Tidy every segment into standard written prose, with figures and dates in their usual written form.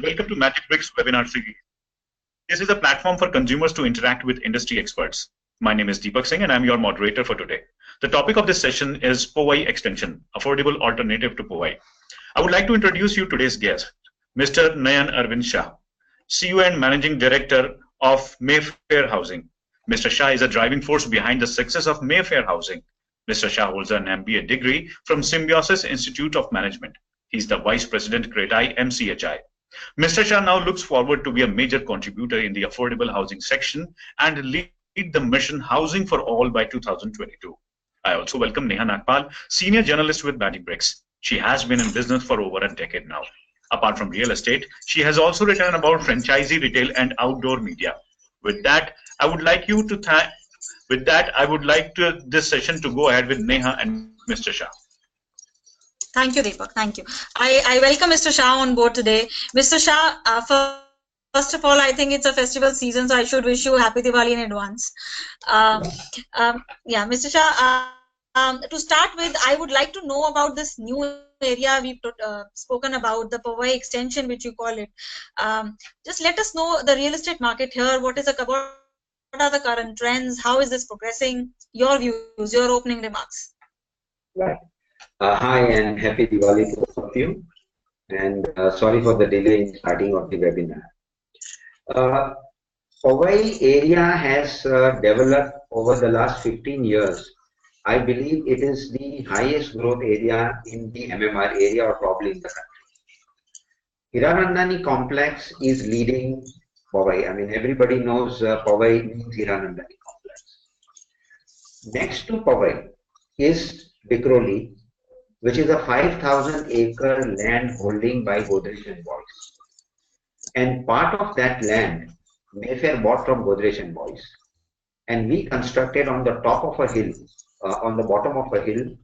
welcome to Magic Bricks webinar series. This is a platform for consumers to interact with industry experts. My name is Deepak Singh and I'm your moderator for today. The topic of this session is Powai extension, affordable alternative to Powai. I would like to introduce you today's guest, Mr. Nayan Shah, CEO and Managing Director of Mayfair Housing. Mr. Shah is a driving force behind the success of Mayfair Housing. Mr. Shah holds an MBA degree from Symbiosis Institute of Management. He's the Vice President CREDAI MCHI. Mr. Shah now looks forward to be a major contributor in the affordable housing section and lead the mission Housing for All by 2022. I also welcome Neha Nagpal, Senior Journalist with Magic Bricks. She has been in business for over a decade now. Apart from real estate, she has also written about franchisee retail and outdoor media. With that, I would like this session to go ahead with Neha and Mr. Shah. Thank you, Deepak. Thank you. I welcome Mr. Shah on board today. Mr. Shah, first of all, I think it's a festival season, so I should wish you happy Diwali in advance. Yeah, Mr. Shah, to start with, I would like to know about this new area we've spoken about, the Powai extension, which you call it. Just let us know the real estate market here. What are the current trends? How is this progressing? Your views, your opening remarks. Right. Hi and happy Diwali to all of you, and sorry for the delay in starting of the webinar. Powai area has developed over the last 15 years. I believe it is the highest growth area in the MMR area or probably in the country. Hiranandani complex is leading Powai. I mean, everybody knows Powai means Hiranandani complex. Next to Powai is Vikhroli, which is a 5,000-acre land holding by Godrej and Boys. And part of that land, Mayfair bought from Godrej and Boys. And we constructed on the top of a hill, on the bottom of a hill,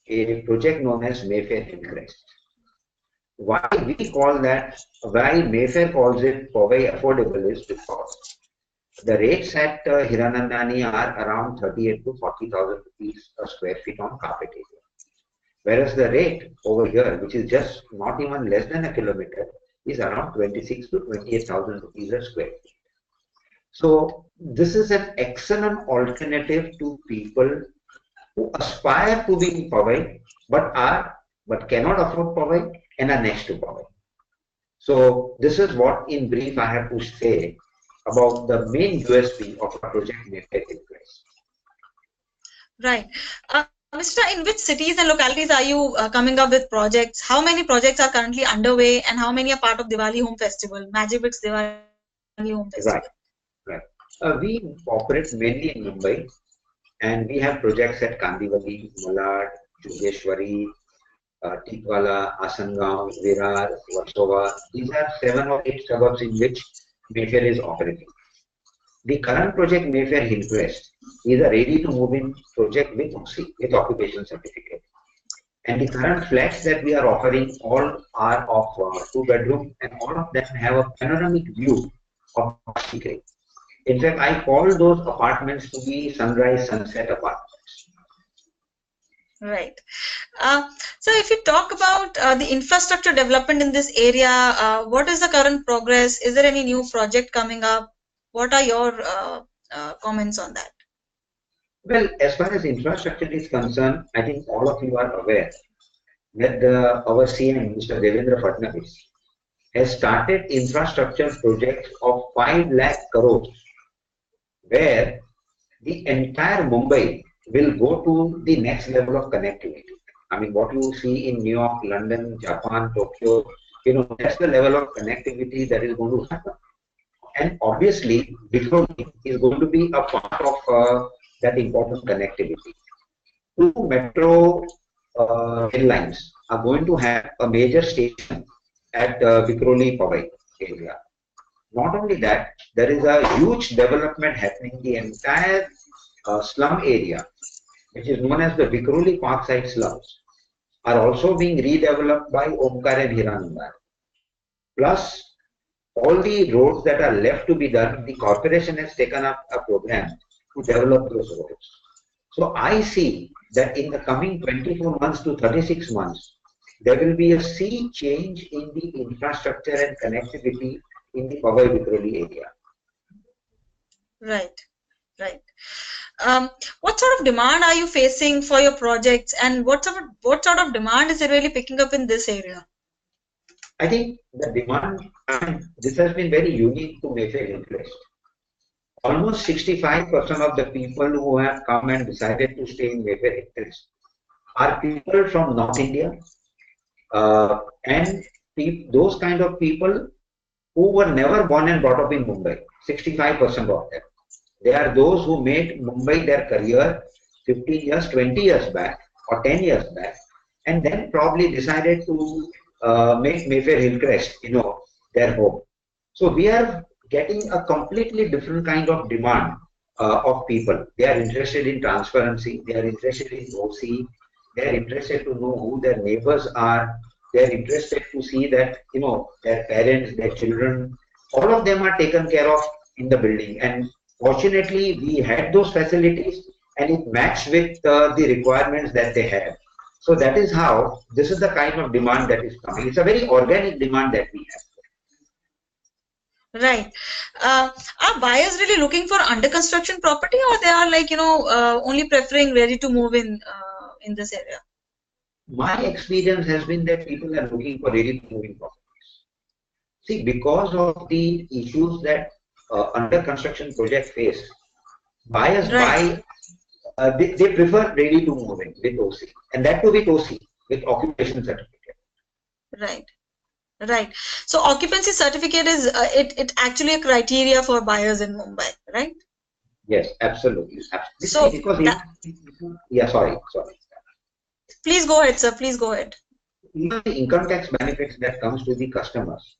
a project known as Mayfair Hillcrest. Why Mayfair calls it Powai affordable is because the rates at Hiranandani are around 38 to 40,000 rupees a square feet on carpet area. Whereas the rate over here, which is just not even less than a kilometer, is around 26 to 28,000 rupees a square feet. So this is an excellent alternative to people who aspire to be in Powai, but cannot afford Powai and are next to Powai. So this is what, in brief, I have to say about the main USP of our project Mayfair Hillcrest. Right. Mr. In which cities and localities are you coming up with projects? How many projects are currently underway and how many are part of Diwali Home Festival, Magic Bricks Diwali Home Festival? Right. We operate mainly in Mumbai and we have projects at Kandivali, Malad, Jogeshwari, Tikwala, Asangaon, Virar, Versova. These are 7 or 8 suburbs in which Mayfair is operating. The current project Mayfair Hillcrest is a ready-to-move-in project with occupation certificate. And the current flats that we are offering all are of 2-bedroom and all of them have a panoramic view of Sikri. In fact, I call those apartments to be sunrise sunset apartments. Right. So if you talk about the infrastructure development in this area, what is the current progress? Is there any new project coming up? What are your comments on that? Well, as far as infrastructure is concerned, I think all of you are aware that our CM, Mr. Devendra Fadnavis, has started infrastructure projects of 5 lakh crores, where the entire Mumbai will go to the next level of connectivity. I mean, what you see in New York, London, Japan, Tokyo, that's the level of connectivity that is going to happen. And obviously, Vikhroli is going to be a part of that important connectivity. 2 metro rail lines are going to have a major station at Vikhroli Powai area. Not only that, there is a huge development happening. The entire slum area, which is known as the Vikhroli Parkside slums, are also being redeveloped by Omkar and Hiranandani. Plus, all the roads that are left to be done, the corporation has taken up a program to develop those roads. So I see that in the coming 24 months to 36 months, there will be a sea change in the infrastructure and connectivity in the Powai Vikhroli area. Right, right. What sort of demand are you facing for your projects, and what sort of demand is it really picking up in this area? I think the demand, this has been very unique to Mayfair Hillcrest. Almost 65% of the people who have come and decided to stay in Mayfair Hillcrest are people from North India, and those kind of people who were never born and brought up in Mumbai. 65% of them. They are those who made Mumbai their career 15 years, 20 years back, or 10 years back, and then probably decided to make Mayfair Hillcrest, their home. So we are getting a completely different kind of demand of people. They are interested in transparency. They are interested in OC. They are interested to know who their neighbors are. They are interested to see that, their parents, their children, all of them are taken care of in the building. And fortunately, we had those facilities and it matched with the requirements that they have. So that is how, this is the kind of demand that is coming. It's a very organic demand that we have. Right. Are buyers really looking for under construction property, or they are like, only preferring ready to move in this area? My experience has been that people are looking for ready to move in properties. See, because of the issues that under construction projects face, buyers buy, they prefer ready to move in with OC, and that too with OC, with occupation certificate. Right. Right. So occupancy certificate is it actually a criteria for buyers in Mumbai, right? Yes, absolutely. So because yeah, sorry. Please go ahead, sir. Please go ahead. The income tax benefits that comes to the customers,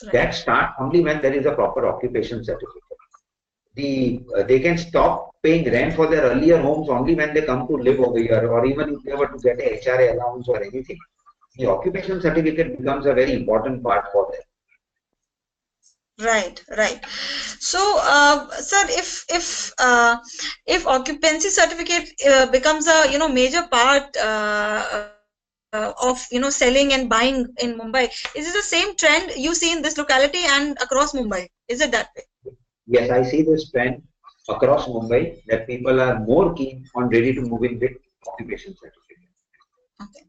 Right. that start only when there is a proper occupation certificate. They can stop paying rent for their earlier homes only when they come to live over here, or even if they were to get a HRA allowance or anything. The occupation certificate becomes a very important part for them. Right, right. So, sir, if occupancy certificate becomes a major part of selling and buying in Mumbai, is it the same trend you see in this locality and across Mumbai? Is it that way? Yes, I see this trend across Mumbai that people are more keen on ready to move in with occupation certificate. Okay.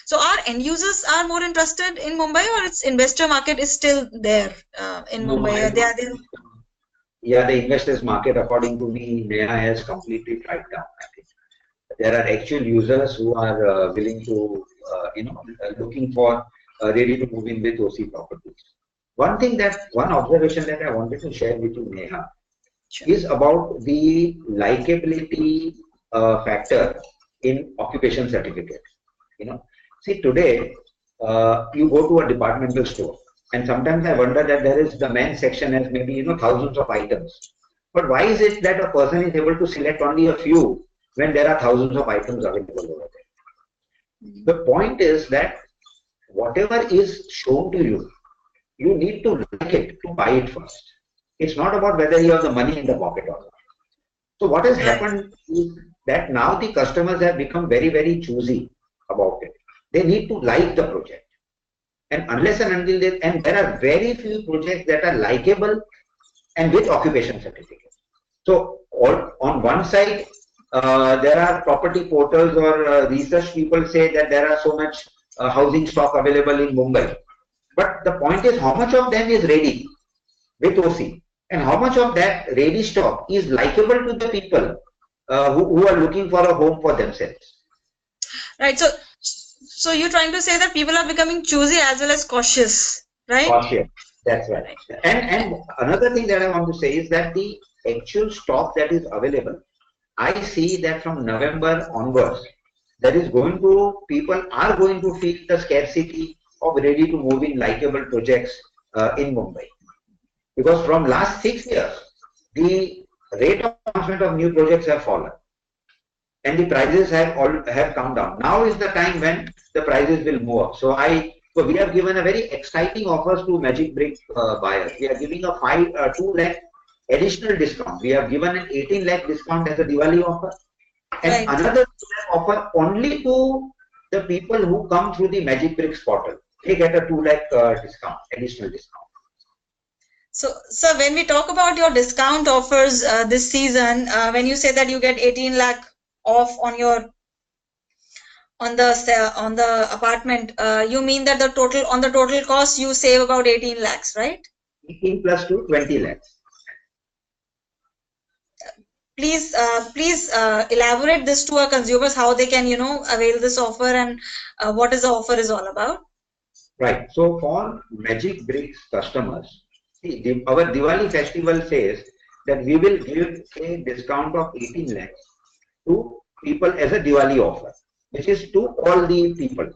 So our end users are more interested in Mumbai, or its investor market is still there in Mumbai? They are there. Yeah, the investors market, according to me, Neha has completely died down. I think there are actual users who are willing to, looking for ready to move in with OC properties. One observation that I wanted to share with you, Neha, is about the likability factor in occupation certificate. See, today you go to a departmental store, and sometimes I wonder that there is the men's section has maybe thousands of items. But why is it that a person is able to select only a few when there are thousands of items available over there? The point is that whatever is shown to you, you need to like it to buy it first. It's not about whether you have the money in the pocket or not. So what has happened is that now the customers have become very, very choosy about it. They need to like the project. And unless and until there are very few projects that are likable and with occupation certificate. So on one side, there are property portals or research people say that there are so much housing stock available in Mumbai. But the point is, how much of them is ready with OC, and how much of that ready stock is likable to the people who are looking for a home for themselves. Right. So you're trying to say that people are becoming choosy as well as cautious, right? Cautious. That's right. And another thing that I want to say is that the actual stock that is available, I see that from November onwards, people are going to feel the scarcity of ready to move in likable projects in Mumbai. Because from last 6 years, the rate of announcement of new projects have fallen, and the prices have come down. Now is the time when the prices will move up. So we have given a very exciting offers to Magic Brick buyers. We are giving a 2 lakh additional discount. We have given an 18 lakh discount as a Diwali offer, and another 2 lakh offer only to the people who come through the Magic Bricks portal, they get a 2 lakh discount, additional discount. So when we talk about your discount offers this season, when you say that you get 18 lakh off on your on the apartment, you mean that the total cost you save about 18 lakhs, right? 18 plus 2, 20 lakhs. Please elaborate this to our consumers, how they can avail this offer, and what is the offer is all about. Right. So for Magic Bricks customers, see, our Diwali festival says that we will give a discount of 18 lakhs to people as a Diwali offer, which is to all the people.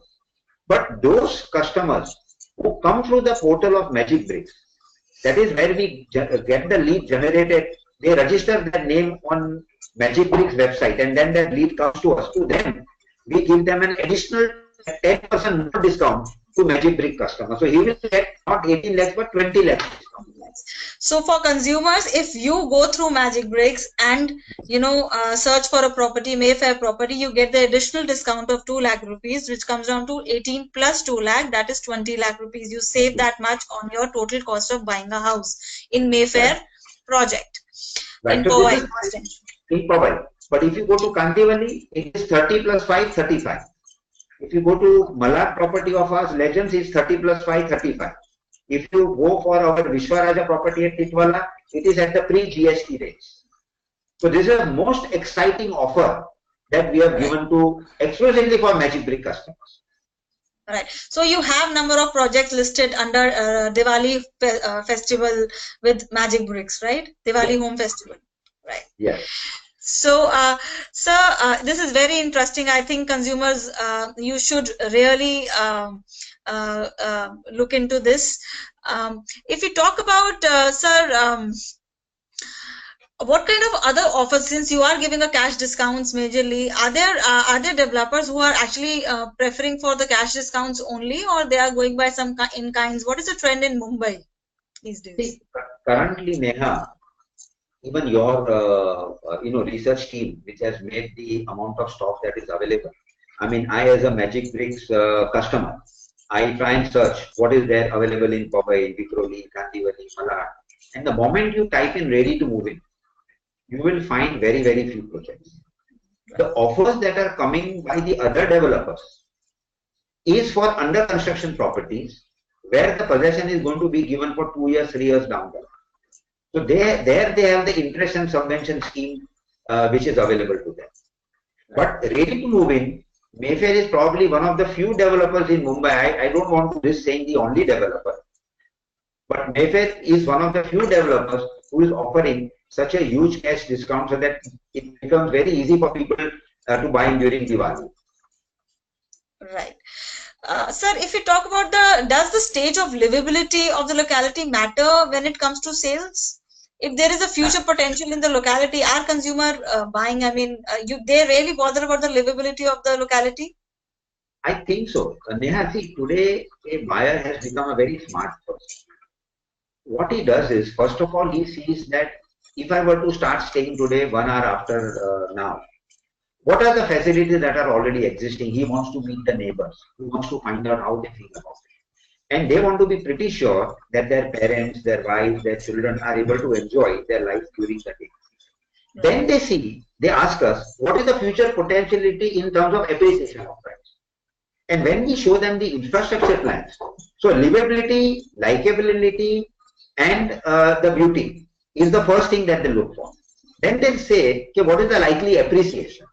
But those customers who come through the portal of Magic Bricks, that is where we get the lead generated. They register their name on Magic Bricks website, and then that lead comes to us. To them, we give them an additional 10% more discount to Magic Brick customer. So he will get not 18 lakhs but 20 lakhs discount. So for consumers, if you go through Magic Bricks and search for a property, Mayfair property, you get the additional discount of 2 lakh rupees, which comes down to 18 plus 2 lakh, that is 20 lakh rupees. You save that much on your total cost of buying a house in Mayfair project. Right. In So Powai. In Powai. But if you go to Kandivali, it is 30 plus 5, 35. If you go to Malad property of ours, Legends is 30 plus 5, 35. If you go for our Vishwaraja property at Titwala, it is at the pre-GST rates. So this is the most exciting offer that we have given to exclusively for Magic Brick customers. Right. So you have number of projects listed under Diwali festival with Magic Bricks, right? Diwali Home Festival, right? Yes. So, sir, this is very interesting. I think consumers, you should really look into this. If we talk about, sir, what kind of other offers, since you are giving a cash discounts majorly, are there developers who are actually preferring for the cash discounts only, or they are going by some in kinds? What is the trend in Mumbai these days? See, currently, Neha, even your research team, which has made the amount of stock that is available. I mean, I as a Magic Bricks customer, I try and search what is there available in Powai, Vikhroli, Kandivali, Malad. And the moment you type in ready to move in, you will find very, very few projects. The offers that are coming by the other developers is for under construction properties where the possession is going to be given for 2 years, 3 years down the line. So there they have the interest and subvention scheme which is available to them. But ready to move in, Mayfair is probably one of the few developers in Mumbai. I don't want to risk saying the only developer. But Mayfair is one of the few developers who is offering such a huge cash discount so that it becomes very easy for people to buy during Diwali. Right. Sir, if you talk about does the stage of livability of the locality matter when it comes to sales? If there is a future potential in the locality, are consumer buying? I mean, they really bother about the livability of the locality? I think so. Neha, see, today a buyer has become a very smart person. What he does is, first of all, he sees that if I were to start staying today 1 hour after now, what are the facilities that are already existing? He wants to meet the neighbors. He wants to find out how they feel about it. And they want to be pretty sure that their parents, their wives, their children are able to enjoy their life during the day. Then they ask us, what is the future potentiality in terms of appreciation of price? And when we show them the infrastructure plans, so livability, likability, and the beauty is the first thing that they look for. Then they'll say, okay, what is the likely appreciation?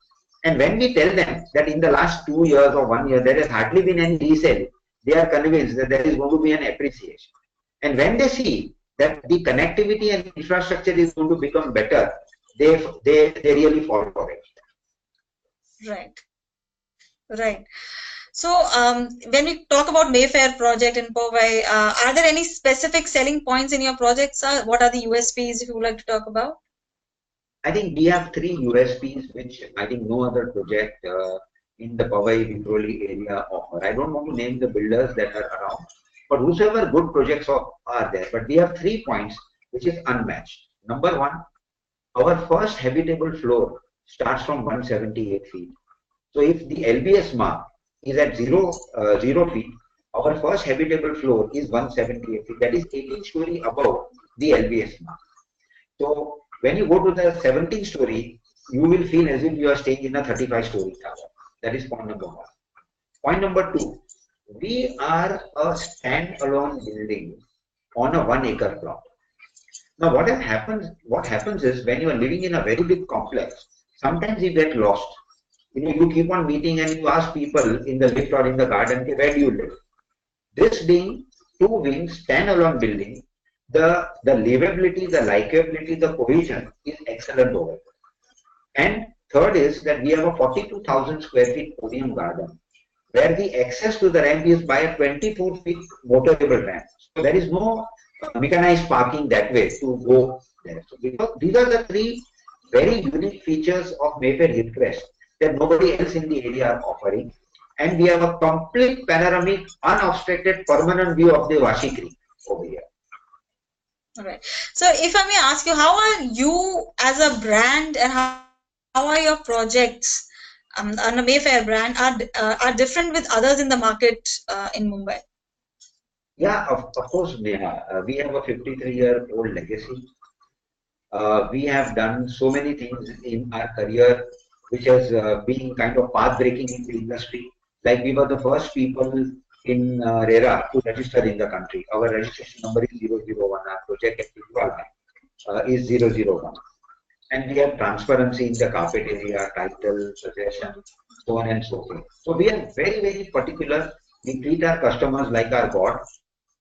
And when we tell them that in the last 2 years or 1 year, there has hardly been any resale, they are convinced that there is going to be an appreciation. And when they see that the connectivity and infrastructure is going to become better, they really fall for it. Right. Right. So when we talk about Mayfair project in Powai, are there any specific selling points in your projects? What are the USPs if you would like to talk about? I think we have 3 USPs which I think no other project in the Powai Vikhroli area offer. I don't want to name the builders that are around, but whosoever good projects are there. But we have 3 points which is unmatched. Number 1, our first habitable floor starts from 178 feet. So if the LBS mark is at 0 feet. Our first habitable floor is 178 feet. That is 18 story above the LBS mark. So when you go to the 17th story, you will feel as if you are staying in a 35-story tower. That is point number one. Point number two, we are a standalone building on a 1 acre plot. Now what happens is when you are living in a very big complex, sometimes you get lost. You keep on meeting and you ask people in the lift or in the garden, where do you live? This being two-wing standalone building, the livability, the likability, the cohesion is excellent over. And third is that we have a 42,000 square feet podium garden, where the access to the ramp is by a 24 feet motorable ramp. So there is no mechanized parking that way to go there. So because these are the three very unique features of Mayfair Hillcrest that nobody else in the area are offering. And we have a complete panoramic, unobstructed, permanent view of the Vashi Creek over here. All right. So if I may ask you, how are you as a brand and how are your projects on the Mayfair brand are different with others in the market in Mumbai? Yeah, of course, Neha. We have a 53-year-old legacy. We have done so many things in our career, which has been kind of path-breaking in the industry. Like we were the first people in RERA to register in the country. Our registration number is 001. Our project at Powai is 001. And we have transparency in the carpet area, title, possession, so on and so forth. So we are very, very particular. We treat our customers like our God.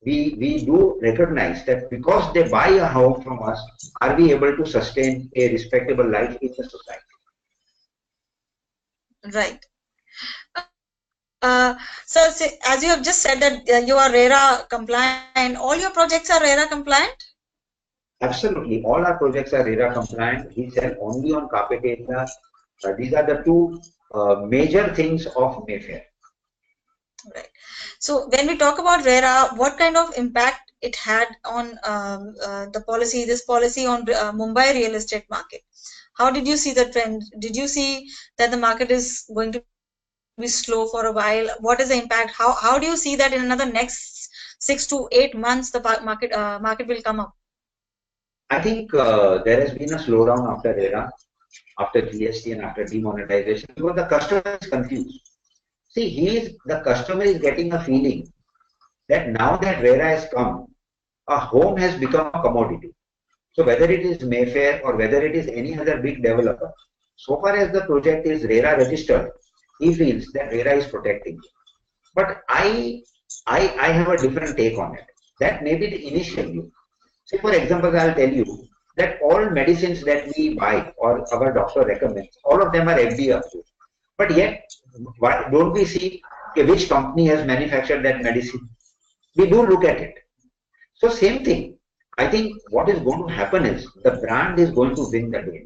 We do recognize that because they buy a home from us, are we able to sustain a respectable life in the society? Right. So as you have just said that you are RERA compliant, all your projects are RERA compliant? Absolutely. All our projects are RERA compliant. We sell only on carpet area. These are the two major things of Mayfair. Right. So when we talk about RERA, what kind of impact it had on this policy on Mumbai real estate market? How did you see the trend? Did you see that the market is going to be slow for a while? What is the impact? How do you see that in another next 6 to 8 months the market will come up? I think there has been a slowdown after RERA, after GST and after demonetization, because the customer is confused. See, the customer is getting a feeling that now that RERA has come, a home has become a commodity. So whether it is Mayfair or whether it is any other big developer, so far as the project is RERA registered, he feels that RERA is protecting. But I have a different take on it. That may be the initial view. Say for example, I'll tell you that all medicines that we buy or our doctor recommends, all of them are FDA approved. But yet, why don't we see which company has manufactured that medicine? We do look at it. So same thing. I think what is going to happen is the brand is going to win the day.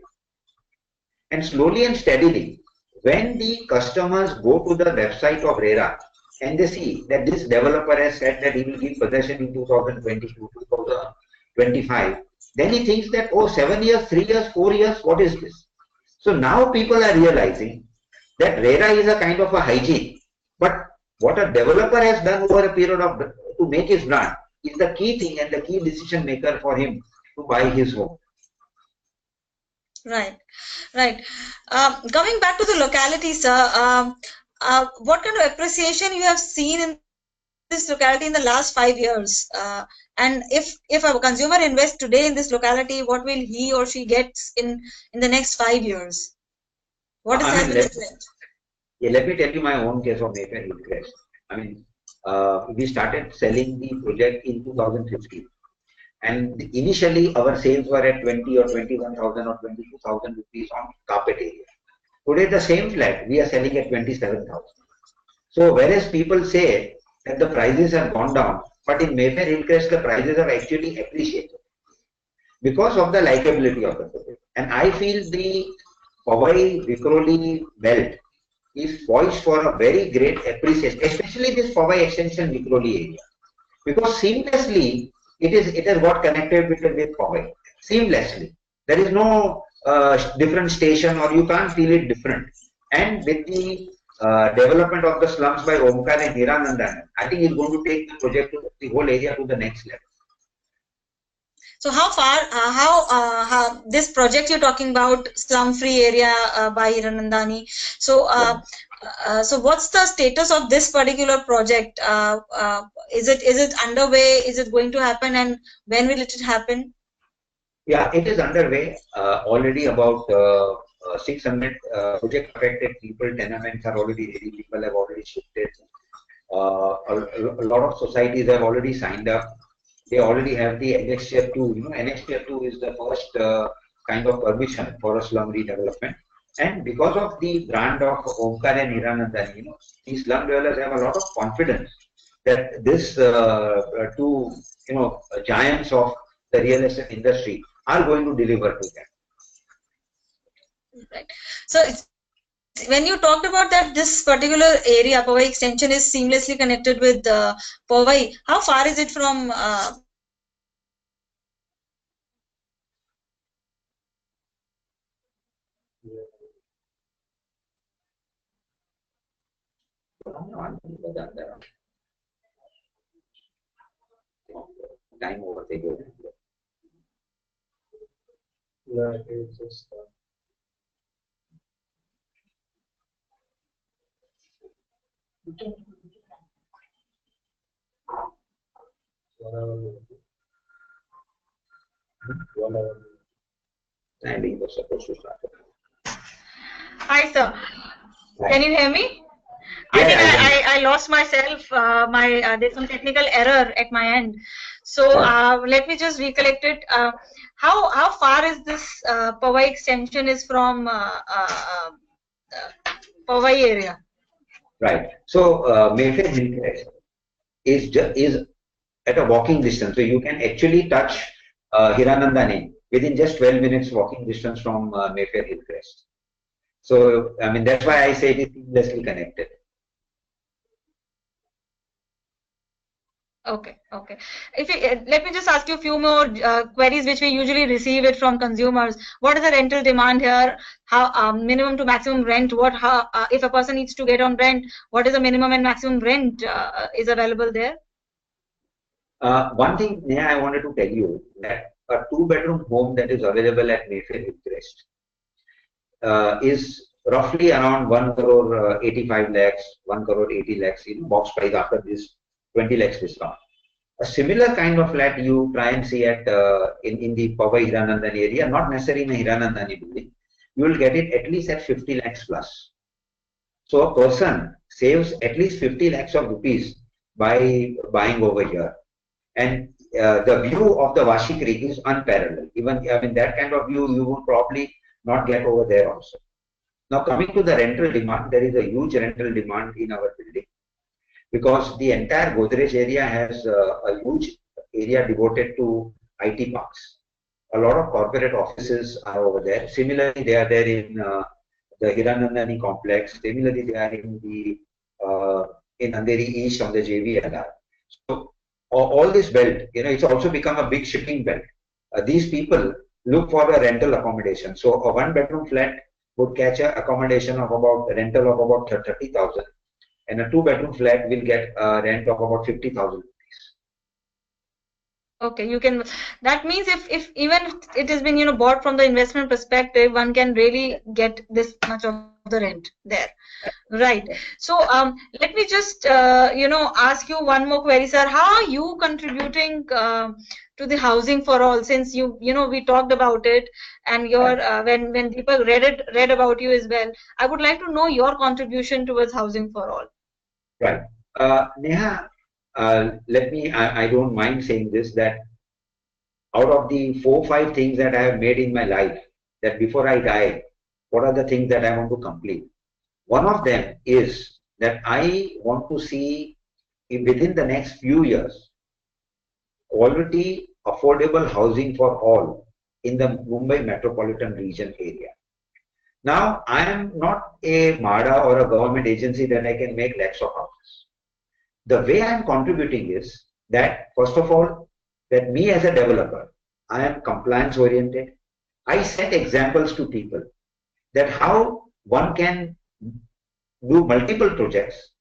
And slowly and steadily, when the customers go to the website of RERA and they see that this developer has said that he will give possession in 2022, 2025, then he thinks that, oh, 7 years, 3 years, 4 years, what is this? So now people are realizing that RERA is a kind of a hygiene. But what a developer has done over a period of to make his brand is the key thing and the key decision maker for him to buy his home. Right, right. Coming back to the locality, sir, what kind of appreciation you have seen in this locality in the last 5 years? And if a consumer invests today in this locality, what will he or she get in the next 5 years? What is the trend? Yeah, let me tell you my own case of Mayfair Hillcrest. I mean, we started selling the project in 2015. And initially, our sales were at 20 or 21,000 or 22,000 rupees on carpet area. Today, the same flat, we are selling at 27,000. So, whereas people say that the prices have gone down, but in Mayfair Hillcrest, the prices have actually appreciated because of the likability of the project. And I feel the Powai Vikhroli belt is poised for a very great appreciation, especially this Powai extension Vikhroli area, because seamlessly it has got connected with Powai seamlessly. There is no different station, or you can't feel it different. And with the development of the slums by Omkar and Hiranandan, I think is going to take the project to the whole area to the next level. So how far, how this project you're talking about, slum-free area by Hiranandani. So, so what's the status of this particular project? Is it underway? Is it going to happen? And when will it happen? Yeah, it is underway. Already about 600 project affected people, tenements are already ready. People have already shifted. A lot of societies have already signed up. They already have the annexure 2. You know, annexure 2 is the first kind of permission for a slum redevelopment. And because of the brand of Omkar and Hiranandan, you know, these slum dwellers have a lot of confidence that this two, you know, giants of the real estate industry are going to deliver to them. Right. So when you talked about that this particular area, Powai extension is seamlessly connected with Powai, how far is it from Time over the year. Yeah, it's just one hour. Timing was supposed to start. Hi, sir. Can you hear me? Yeah, I think I lost myself. There's some technical error at my end. So let me just recollect it. How far is this Powai extension is from Powai area? Right. So Mayfair Housing is at a walking distance. So you can actually touch Hiranandani within just 12 minutes walking distance from Mayfair Hillcrest. So, I mean, that's why I say it is seamlessly connected. Okay, okay. If you, let me just ask you a few more queries which we usually receive it from consumers. What is the rental demand here? How minimum to maximum rent? If a person needs to get on rent, what is the minimum and maximum rent is available there? One thing, Neha, I wanted to tell you that a 2-bedroom home that is available at Mayfair Hillcrest is roughly around 1 crore 85 lakhs, 1 crore 80 lakhs, you know, box price after this 20 lakhs discount. A similar kind of flat you try and see at in the Powai Hiranandani area, not necessarily in a Hiranandani building, you will get it at least at 50 lakhs plus. So a person saves at least 50 lakhs of rupees by buying over here. And the view of the Vashi Creek is unparalleled. Even, I mean, that kind of view you will probably not get over there also. Now coming to the rental demand, there is a huge rental demand in our building because the entire Godrej area has a huge area devoted to IT parks. A lot of corporate offices are over there. Similarly, they are there in the Hiranandani complex. Similarly, they are in the in Andheri East on the JVLR. So all this belt, you know, it's also become a big shipping belt. These people look for a rental accommodation. So a 1-bedroom flat would catch a accommodation of about rental of about 30,000, and a 2-bedroom flat will get a rent of about 50,000 rupees. Okay, you can. That means if even it has been, you know, bought from the investment perspective, one can really get this much of the rent there. Right. So let me just you know, ask you one more query, sir. How are you contributing to the housing for all? Since you know, we talked about it, and your when people read about you as well, I would like to know your contribution towards housing for all. Right. Neha, let me. I don't mind saying this, that out of the 4-5 things that I have made in my life, that before I die, what are the things that I want to complete? One of them is that I want to see within the next few years quality, affordable housing for all in the Mumbai metropolitan region area. Now, I am not a MADA or a government agency that I can make lakhs of houses. The way I am contributing is that, first of all, that me as a developer, I am compliance oriented. I set examples to people that how one can do multiple projects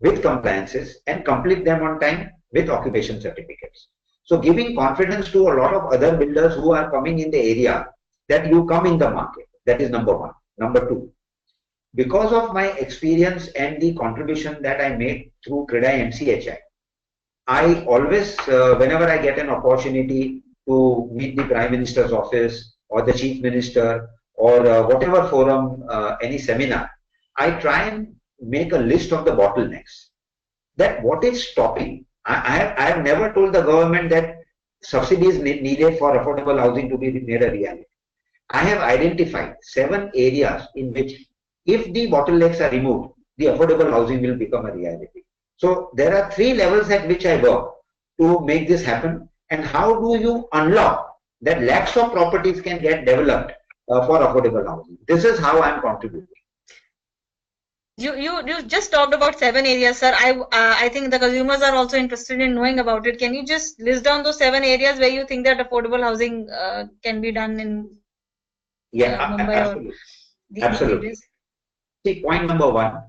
with compliances and complete them on time with occupation certificates. So giving confidence to a lot of other builders who are coming in the area that you come in the market. That is number one. Number two, because of my experience and the contribution that I made through CREDAI MCHI, I always, whenever I get an opportunity to meet the Prime Minister's office or the Chief Minister or whatever forum, any seminar, I try and make a list of the bottlenecks. That what is stopping. I have never told the government that subsidies needed for affordable housing to be made a reality. I have identified 7 areas in which if the bottlenecks are removed, the affordable housing will become a reality. So there are 3 levels at which I work to make this happen. And how do you unlock that lakhs of properties can get developed for affordable housing? This is how I am contributing. You just talked about 7 areas, sir. I think the consumers are also interested in knowing about it. Can you just list down those 7 areas where you think that affordable housing can be done in Mumbai absolutely. or the Absolutely. areas? See, point number 1,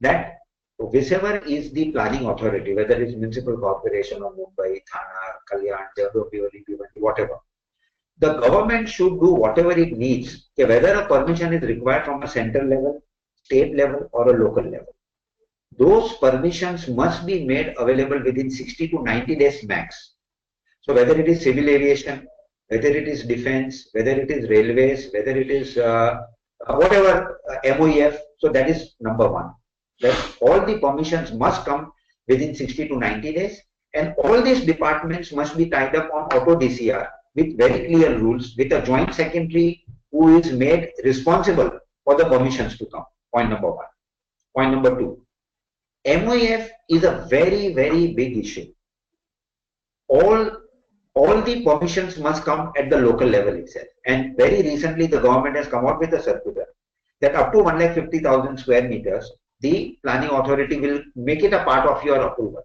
that whichever is the planning authority, whether it's municipal corporation or Mumbai, Thana, Kalyan, Devdopiyoli, whatever, the government should do whatever it needs, whether a permission is required from a central level, state level or a local level. Those permissions must be made available within 60 to 90 days max. So whether it is civil aviation, whether it is defense, whether it is railways, whether it is whatever MOEF, so that is number 1. That all the permissions must come within 60 to 90 days and all these departments must be tied up on auto DCR with very clear rules with a joint secretary who is made responsible for the permissions to come. Point number 1. Point number 2. MOEF is a very, very big issue. All the permissions must come at the local level itself. And very recently, the government has come out with a circular that up to 150,000 square meters, the planning authority will make it a part of your approval.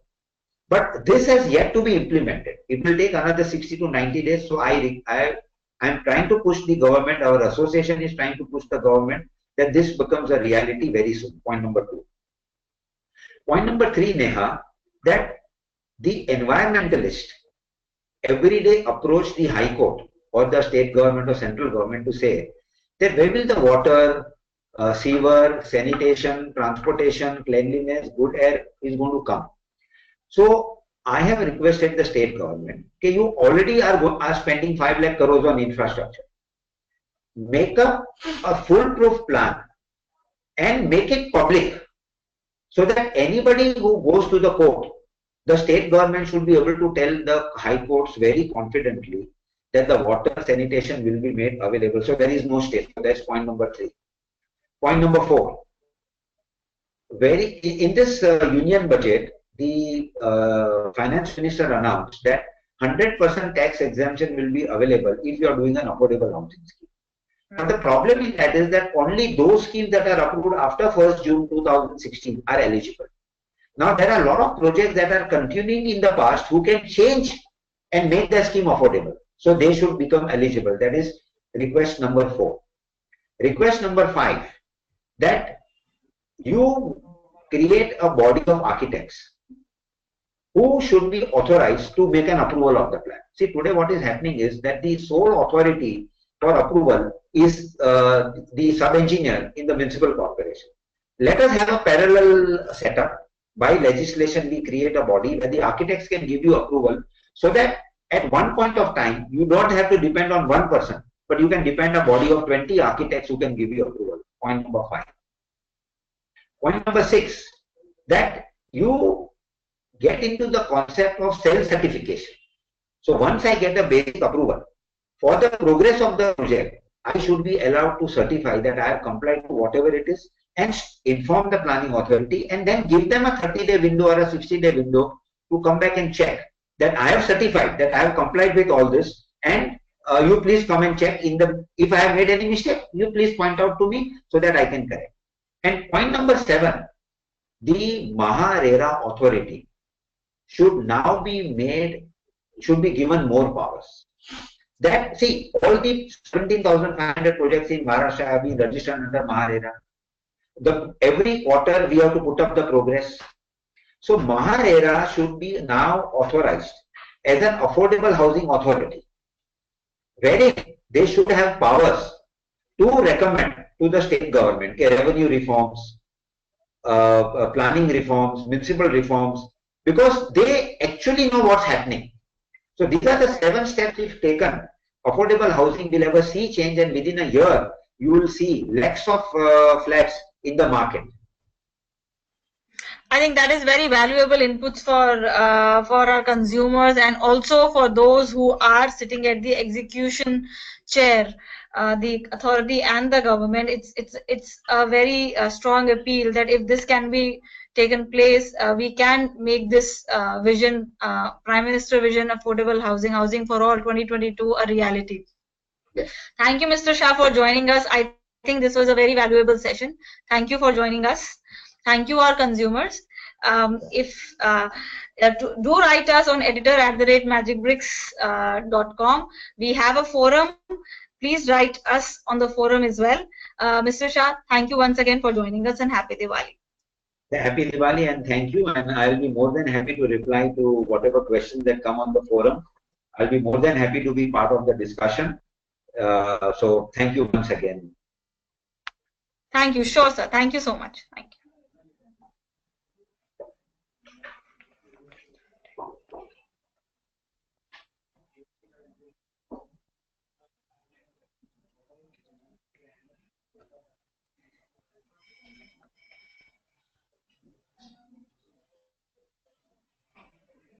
But this has yet to be implemented. It will take another 60 to 90 days. So I am trying to push the government. Our association is trying to push the government that this becomes a reality very soon. Point number 2. Point number 3, Neha, that the environmentalist every day approach the High Court or the state government or central government to say that where will the water, sewer, sanitation, transportation, cleanliness, good air is going to come. So I have requested the state government, okay, you already are spending 5 lakh crores on infrastructure. Make up a foolproof plan and make it public so that anybody who goes to the court, the state government should be able to tell the high courts very confidently that the water sanitation will be made available. So there is no state. So that's point number 3. Point number 4. In this union budget, the finance minister announced that 100% tax exemption will be available if you are doing an affordable housing scheme. But the problem in that is that only those schemes that are approved after 1st June 2016 are eligible. Now there are a lot of projects that are continuing in the past who can change and make the scheme affordable. So they should become eligible. That is request number 4. Request number 5, that you create a body of architects who should be authorized to make an approval of the plan. See, today what is happening is that the sole authority for approval is the sub-engineer in the municipal corporation. Let us have a parallel setup. By legislation, we create a body where the architects can give you approval so that at one point of time, you don't have to depend on one person, but you can depend on a body of 20 architects who can give you approval. Point number 5. Point number 6, that you get into the concept of self-certification. So once I get a basic approval, for the progress of the project, I should be allowed to certify that I have complied to whatever it is and inform the planning authority and then give them a 30-day window or a 60-day window to come back and check that I have certified that I have complied with all this, and you please come and check if I have made any mistake, you please point out to me so that I can correct. And point number 7, the Maharera authority should now be given more powers. That, see, all the 17,500 projects in Maharashtra have been registered under Maharera. every quarter we have to put up the progress. So MAHARERA should be now authorized as an affordable housing authority, wherein they should have powers to recommend to the state government revenue reforms, planning reforms, municipal reforms, because they actually know what's happening. So these are the 7 steps if taken. Affordable housing will have a sea change, and within a year, you will see lakhs of flats in the market. I think that is very valuable inputs for our consumers and also for those who are sitting at the execution chair, the authority and the government. It's a very strong appeal that if this can be taken place, we can make this vision, Prime Minister Vision, affordable housing for all 2022 a reality. Yes. Thank you, Mr. Shah, for joining us. I think this was a very valuable session. Thank you for joining us. Thank you, our consumers. If do write us on editor@magicbricks.com. We have a forum. Please write us on the forum as well. Mr. Shah, thank you once again for joining us and happy Diwali. Happy Diwali and thank you. And I'll be more than happy to reply to whatever questions that come on the forum. I'll be more than happy to be part of the discussion. So thank you once again. Thank you. Sure, sir. Thank you so much. Thank you.